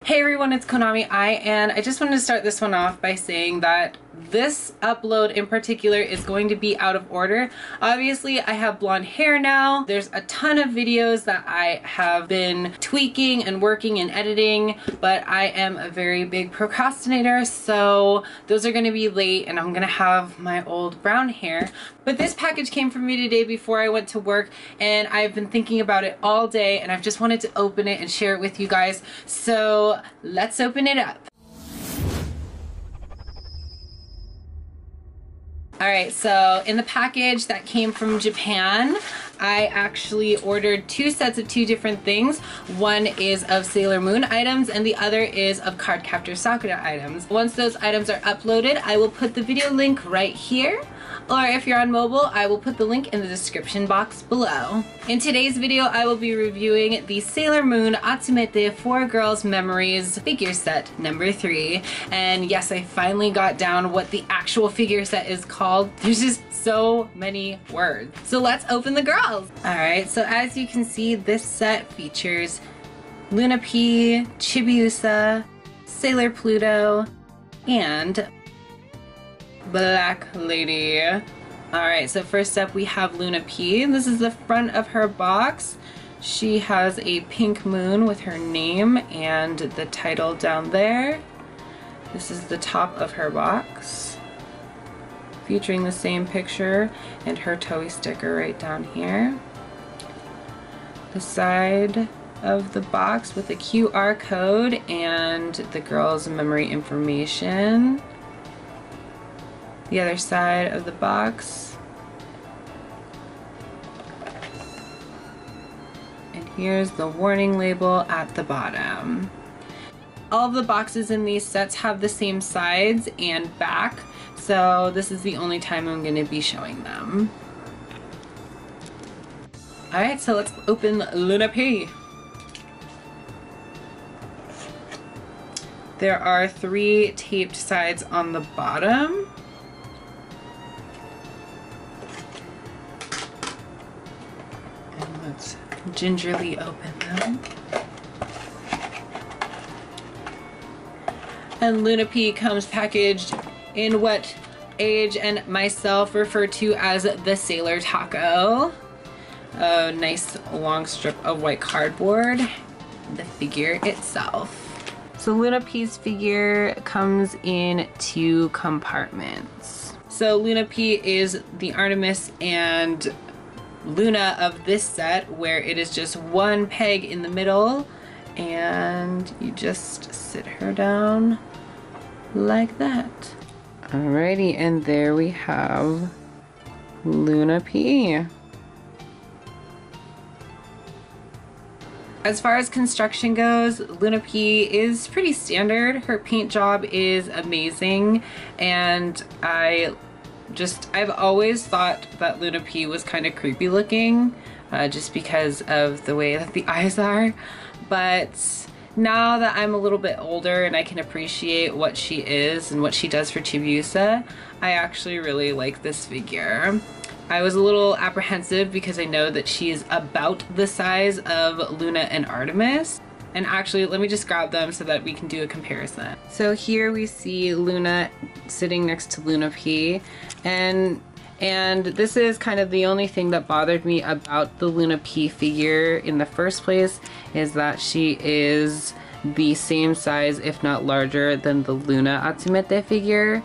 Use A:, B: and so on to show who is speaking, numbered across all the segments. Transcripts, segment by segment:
A: Hey everyone, it's Konami. I just wanted to start this one off by saying that this upload in particular is going to be out of order. Obviously, I have blonde hair now. There's a ton of videos that I have been tweaking and working and editing, but I am a very big procrastinator, so those are going to be late and I'm going to have my old brown hair. But this package came from me today before I went to work, and I've been thinking about it all day, and I've just wanted to open it and share it with you guys. So let's open it up. Alright, so in the package that came from Japan, I actually ordered two sets of two different things. One is of Sailor Moon items and the other is of Cardcaptor Sakura items. Once those items are uploaded, I will put the video link right here. Or if you're on mobile, I will put the link in the description box below. In today's video, I will be reviewing the Sailor Moon Atsumete 4 Girls Memories figure set number 3. And yes, I finally got down what the actual figure set is called. There's just so many words. So let's open the girls. Alright, so as you can see, this set features Luna P, Chibi, Sailor Pluto, and Black Lady. Alright, so first up we have Luna P. This is the front of her box. She has a pink moon with her name and the title down there. This is the top of her box, featuring the same picture and her Toei sticker right down here. The side of the box with a QR code and the girl's memory information. The other side of the box. And here's the warning label at the bottom. All of the boxes in these sets have the same sides and back, so this is the only time I'm going to be showing them. Alright, so let's open Luna P. There are 3 taped sides on the bottom. Let's gingerly open them. And Luna P comes packaged in what Age and myself refer to as the Sailor Taco. A nice long strip of white cardboard. The figure itself. So Luna P's figure comes in 2 compartments. So Luna P is the Artemis and Luna of this set, where it is just one peg in the middle and you just sit her down like that. Alrighty, and there we have Luna P. As far as construction goes, Luna P is pretty standard. Her paint job is amazing, and I've always thought that Luna P was kind of creepy looking, just because of the way that the eyes are. But now that I'm a little bit older and I can appreciate what she is and what she does for Chibi, I actually really like this figure. I was a little apprehensive because I know that she is about the size of Luna and Artemis. And actually, let me just grab them so that we can do a comparison. So here we see Luna sitting next to Luna P, and this is kind of the only thing that bothered me about the Luna P figure in the first place, is that she is the same size, if not larger, than the Luna Atsumete figure.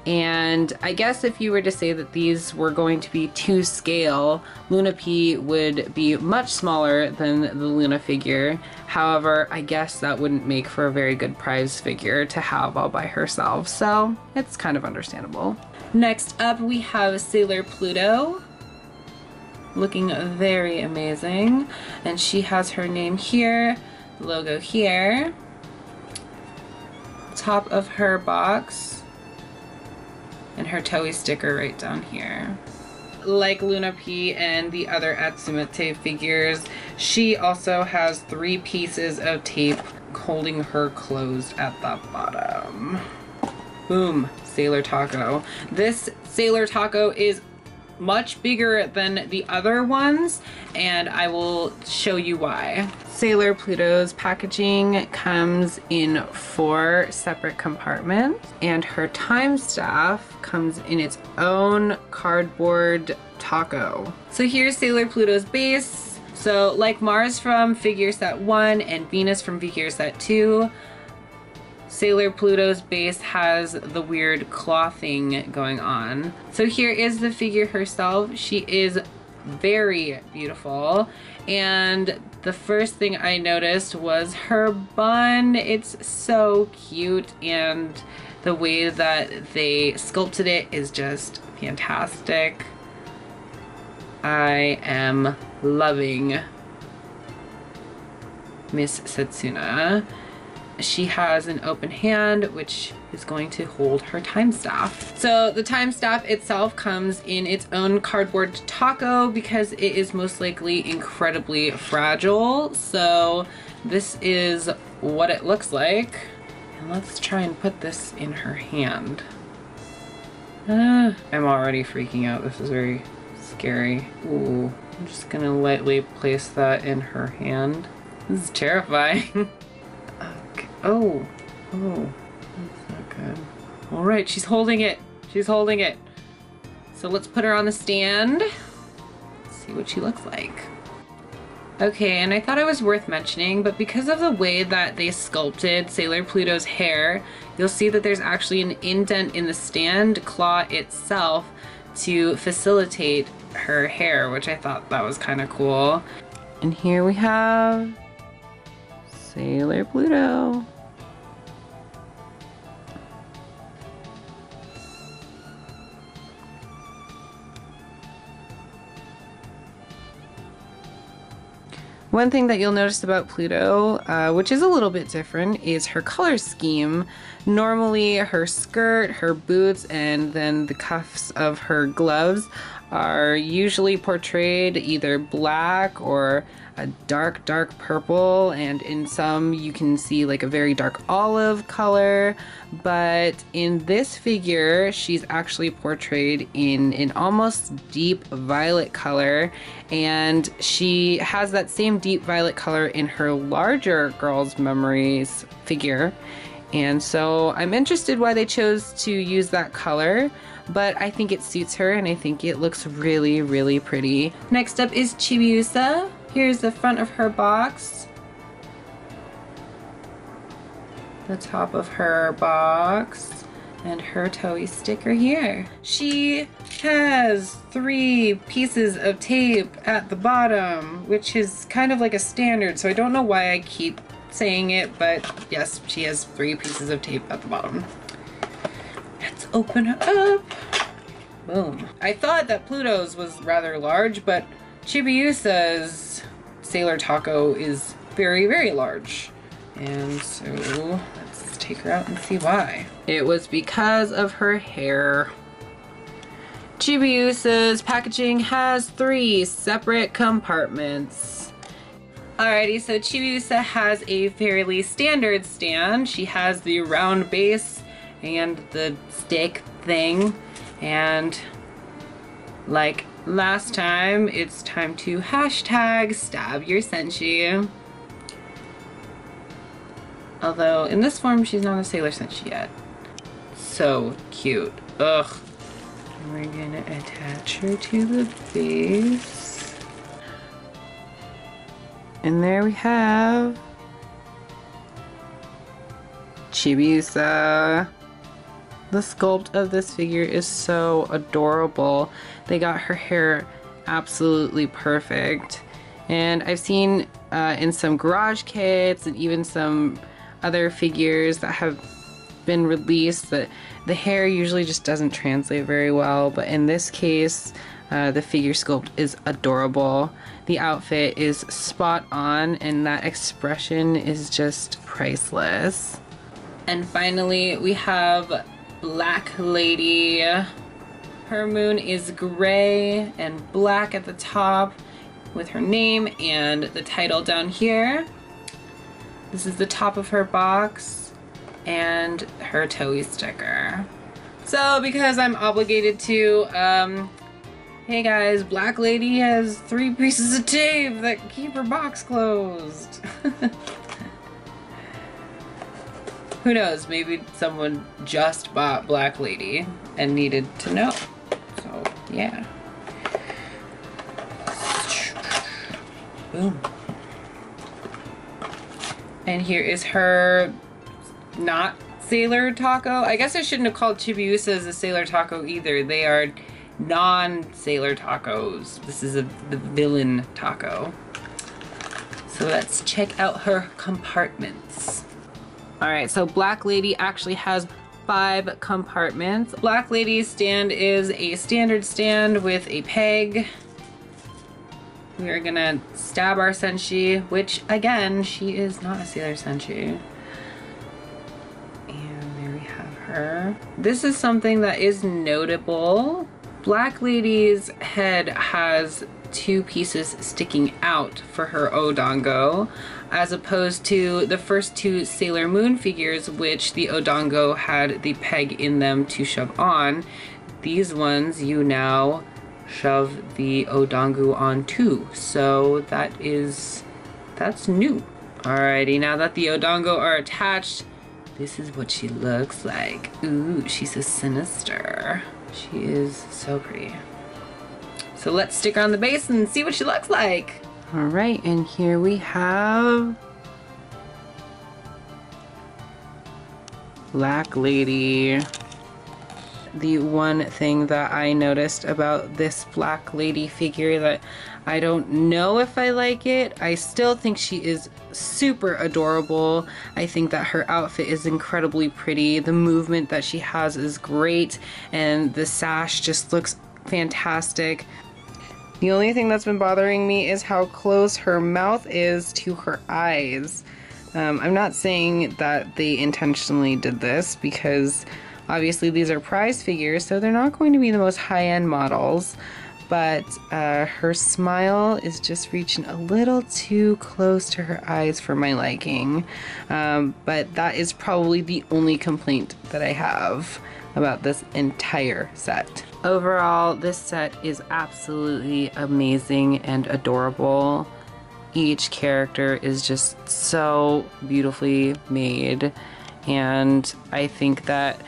A: And I guess if you were to say that these were going to be to scale, Luna P would be much smaller than the Luna figure. However, I guess that wouldn't make for a very good prize figure to have all by herself, so it's kind of understandable. Next up we have Sailor Pluto, looking very amazing, and she has her name here, logo here, top of her box, and her Toei sticker right down here. Like Luna P and the other Atsumete figures, she also has 3 pieces of tape holding her closed at the bottom. Boom, Sailor Taco. This Sailor Taco is much bigger than the other ones, and I will show you why. Sailor Pluto's packaging comes in 4 separate compartments, and her time staff comes in its own cardboard taco. So here's Sailor Pluto's base. So like Mars from figure set 1 and Venus from figure set 2, Sailor Pluto's base has the weird claw thing going on. So here is the figure herself. She is very beautiful, and the first thing I noticed was her bun. It's so cute, and the way that they sculpted it is just fantastic. I am loving Miss Setsuna. She has an open hand, which is going to hold her time staff. So the time staff itself comes in its own cardboard taco because it is most likely incredibly fragile. So this is what it looks like. And let's try and put this in her hand. I'm already freaking out. This is very scary. Ooh, I'm just gonna lightly place that in her hand. This is terrifying. Oh, that's not good. All right, she's holding it. She's holding it. So let's put her on the stand. Let's see what she looks like. Okay, and I thought it was worth mentioning, but because of the way that they sculpted Sailor Pluto's hair, you'll see that there's actually an indent in the stand claw itself to facilitate her hair, which I thought that was kind of cool. And here we have Sailor Pluto. One thing that you'll notice about Pluto, which is a little bit different, is her color scheme. Normally her skirt, her boots, and then the cuffs of her gloves are usually portrayed either black or a dark purple, and in some you can see like a very dark olive color, but in this figure she's actually portrayed in an almost deep violet color, and she has that same deep violet color in her larger Girls Memories figure. And so I'm interested why they chose to use that color, but I think it suits her and I think it looks really, really pretty. Next up is Chibiusa. Here's the front of her box. The top of her box. And her Toei sticker here. She has 3 pieces of tape at the bottom, which is kind of like a standard, so I don't know why I keep saying it, but yes, she has 3 pieces of tape at the bottom. Let's open her up. Boom. I thought that Pluto's was rather large, but Chibiusa's Sailor Taco is very, very large. And so let's take her out and see why. It was because of her hair. Chibiusa's packaging has 3 separate compartments. Alrighty, so Chibiusa has a fairly standard stand. She has the round base and the stick thing, and like last time, it's time to hashtag stab your senshi. Although in this form she's not a Sailor Senshi yet. So cute. Ugh. And we're gonna attach her to the base. And there we have Chibiusa. The sculpt of this figure is so adorable. They got her hair absolutely perfect. And I've seen in some garage kits and even some other figures that have been released that the hair usually just doesn't translate very well, but in this case the figure sculpt is adorable. The outfit is spot on and that expression is just priceless. And finally we have Black Lady. Her moon is gray and black at the top with her name and the title down here. This is the top of her box and her Toei sticker. So because I'm obligated to Hey guys, Black Lady has 3 pieces of tape that keep her box closed. Who knows, maybe someone just bought Black Lady and needed to know. So, yeah. Boom. And here is her not sailor taco. I guess I shouldn't have called Chibiusas a sailor taco either. They are non-sailor tacos. This is the villain taco. So let's check out her compartments. All right, so Black Lady actually has 5 compartments. Black Lady's stand is a standard stand with a peg. We are gonna stab our senshi, which again, she is not a sailor senshi. And there we have her. This is something that is notable. Black Lady's head has 2 pieces sticking out for her Odango, as opposed to the first 2 Sailor Moon figures, which the Odango had the peg in them to shove on. These ones you now shove the Odango on too, so that's new. Alrighty, now that the Odango are attached, this is what she looks like. Ooh, she's so sinister. She is so pretty. So let's stick her on the base and see what she looks like. All right, and here we have Black Lady. The one thing that I noticed about this Black Lady figure that I don't know if I like it, I still think she is super adorable. I think that her outfit is incredibly pretty. The movement that she has is great, and the sash just looks fantastic. The only thing that's been bothering me is how close her mouth is to her eyes. I'm not saying that they intentionally did this, because obviously these are prize figures, so they're not going to be the most high-end models, but her smile is just reaching a little too close to her eyes for my liking. But that is probably the only complaint that I have about this entire set. Overall, this set is absolutely amazing and adorable. Each character is just so beautifully made, and I think that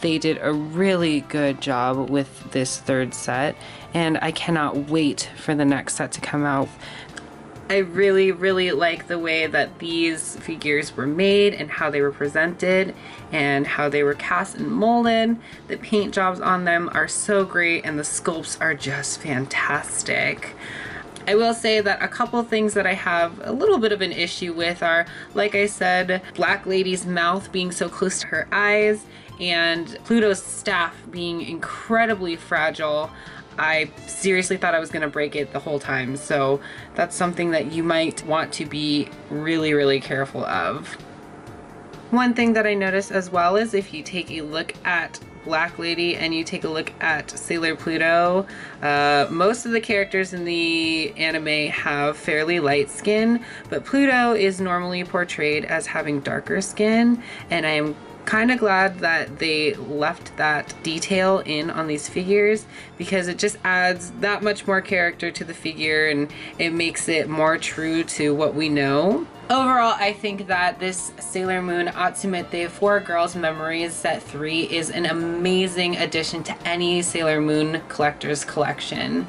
A: they did a really good job with this 3rd set, and I cannot wait for the next set to come out. I really, really like the way that these figures were made and how they were presented and how they were cast and molded. The paint jobs on them are so great, and the sculpts are just fantastic. I will say that a couple things that I have a little bit of an issue with are, like I said, Black Lady's mouth being so close to her eyes and Pluto's staff being incredibly fragile. I seriously thought I was gonna break it the whole time, so that's something that you might want to be really, really careful of. One thing that I noticed as well is if you take a look at Black Lady and you take a look at Sailor Pluto, most of the characters in the anime have fairly light skin, but Pluto is normally portrayed as having darker skin, and I am kind of glad that they left that detail in on these figures, because it just adds that much more character to the figure and it makes it more true to what we know. Overall, I think that this Sailor Moon Atsumete 4 Girls Memories Set 3 is an amazing addition to any Sailor Moon collector's collection.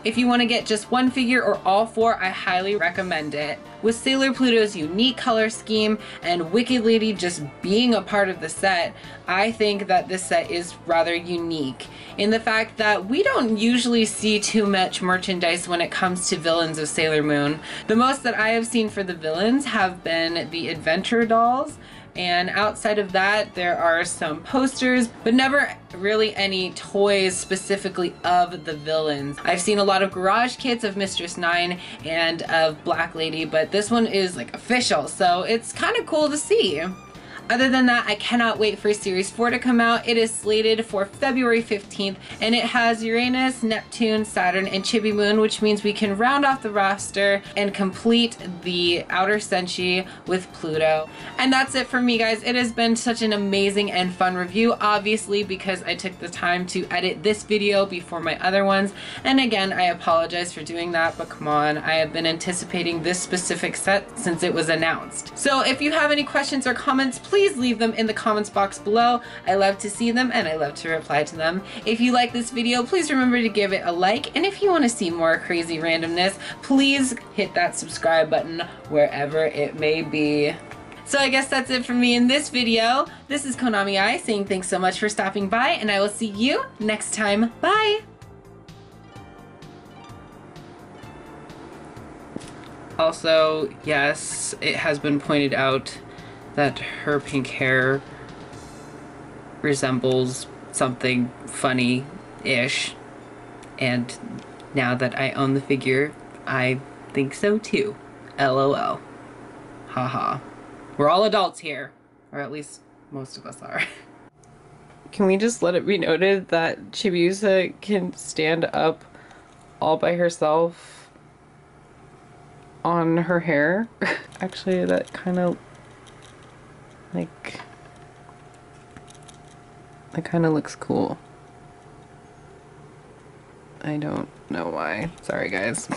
A: If you want to get just one figure or all 4, I highly recommend it. With Sailor Pluto's unique color scheme and Wicked Lady just being a part of the set, I think that this set is rather unique in the fact that we don't usually see too much merchandise when it comes to villains of Sailor Moon. The most that I have seen for the villains have been the adventure dolls, and outside of that there are some posters, but never really any toys specifically of the villains. I've seen a lot of garage kits of Mistress 9 and of Black Lady, but this one is like official, so it's kind of cool to see. Other than that, I cannot wait for Series 4 to come out. It is slated for February 15th, and it has Uranus, Neptune, Saturn, and Chibi Moon, which means we can round off the roster and complete the outer Senshi with Pluto. And that's it for me, guys. It has been such an amazing and fun review, obviously because I took the time to edit this video before my other ones. And again, I apologize for doing that, but come on, I have been anticipating this specific set since it was announced. So if you have any questions or comments, please leave them in the comments box below. I love to see them and I love to reply to them. If you like this video, please remember to give it a like, and if you want to see more crazy randomness, please hit that subscribe button wherever it may be. So I guess that's it for me in this video. This is Konami I saying thanks so much for stopping by, and I will see you next time. Bye! Also, yes, it has been pointed out that her pink hair resembles something funny-ish, and now that I own the figure, I think so too. LOL. Haha. We're all adults here, or at least most of us are. Can we just let it be noted that Chibiusa can stand up all by herself on her hair? Actually, that kind of looks cool. I don't know why. Sorry, guys.